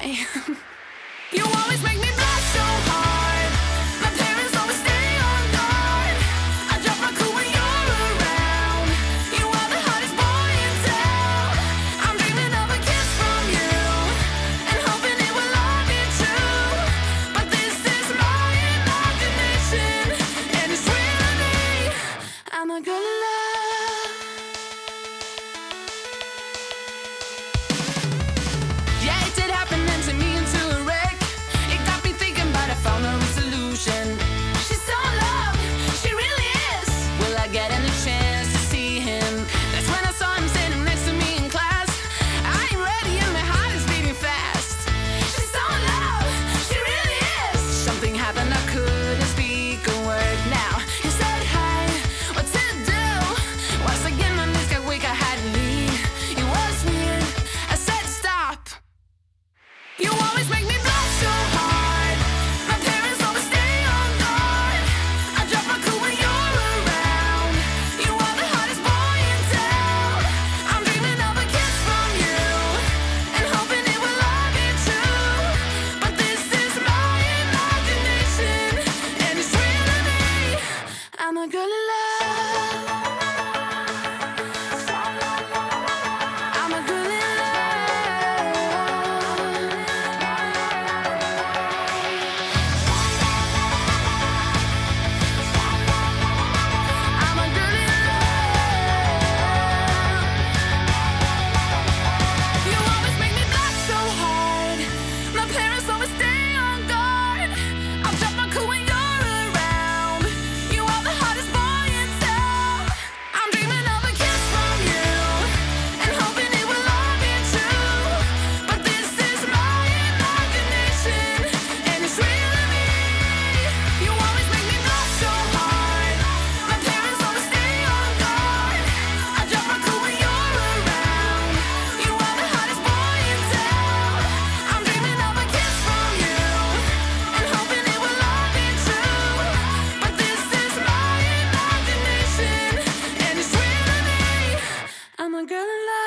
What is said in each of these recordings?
Kawaii. You always make me blush so hard. My parents always stay on guard. I drop my cool when you're around. You are the hottest boy in town. I'm dreaming of a kiss from you and hoping it will all be true. But this is my imagination and it's real to me. I'm a girl in love. Yeah, it did happen and to me into a wreck. It got me thinking, but I found a solution. She's so in love, she really is. Will I get any chance to see him? That's when I saw him standing next to me in class. I ain't ready and my heart is beating fast. She's so in love, she really is. Something happened, I couldn't speak a word. Now he said hi, what to do? Once again my knees got weak, I had to leave. It was weird, I said stop. You always make me blush so hard. My parents always stay on guard. I drop my cool when you're around. You are the hottest boy in town. I'm dreaming of a kiss from you and hoping it will all be true. But this is my imagination and it's real to me. I'm a girl in love. I'm a girl in love. I'm a girl in love. You always make me blush so hard. My parents always stay on guard. I'll drop my cool when you're around. You are the hottest boy in town. I'm dreaming of a kiss from you and hoping it will all be true. But this is my imagination and it's real to me. You always make me blush so hard. My parents always stay on guard. I drop my cool when you're around. You are the hottest boy in town. I'm dreaming of a kiss from you and hoping it will all be true. But this is my imagination and it's real to me. I'm a girl in love.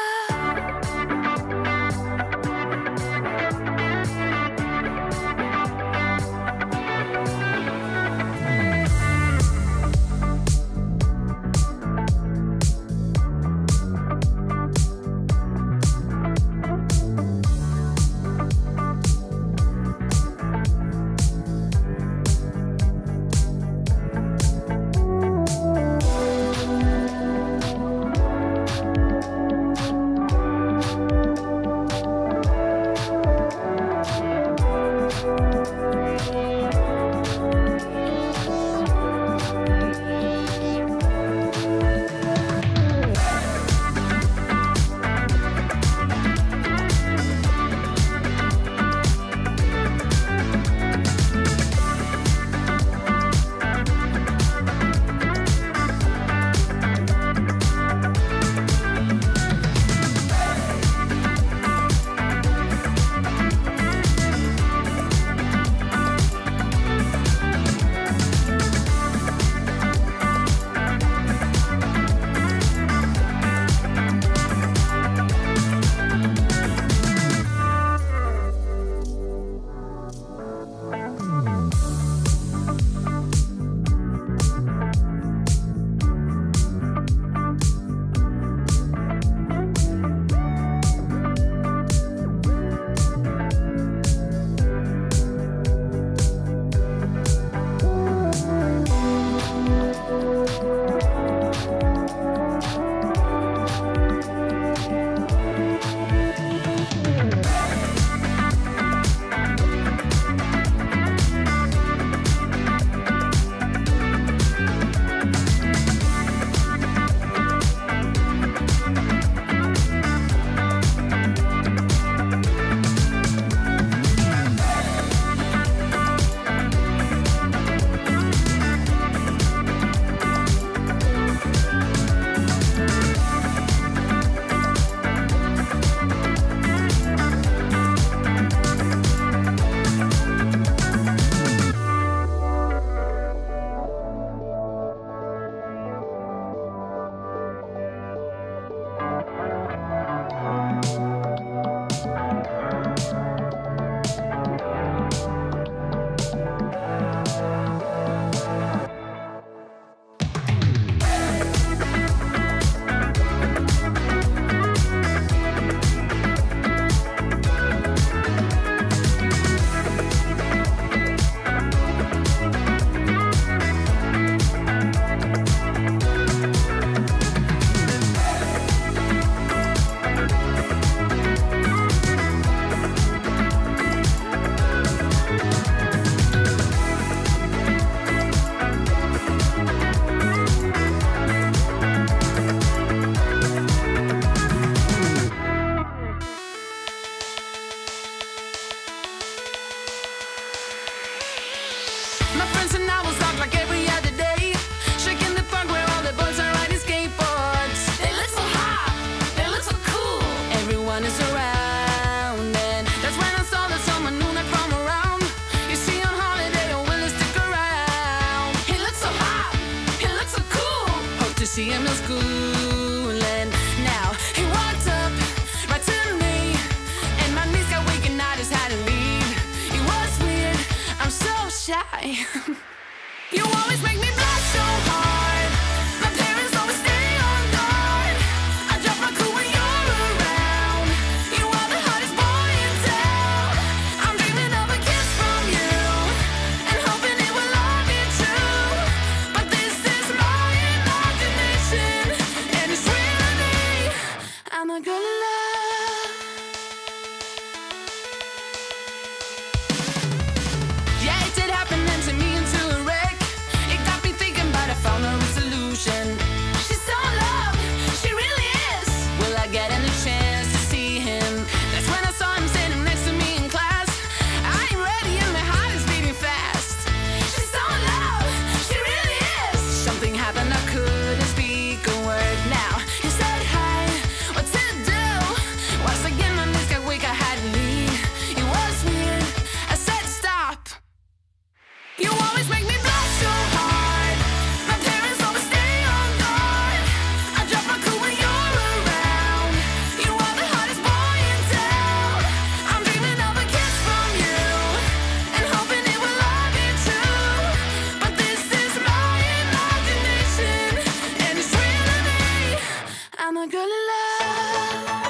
a girl in love.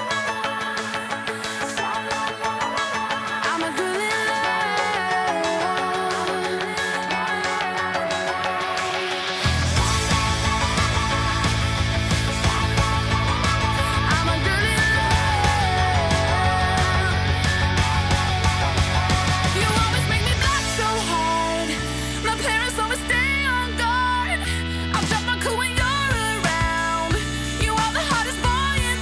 I'm a girl in love. I'm a girl in love. You always make me blush so hard. My parents always stay on guard. I'll drop my cool when you're around. You are the hottest boy in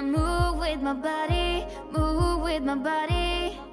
move with my body, move with my body.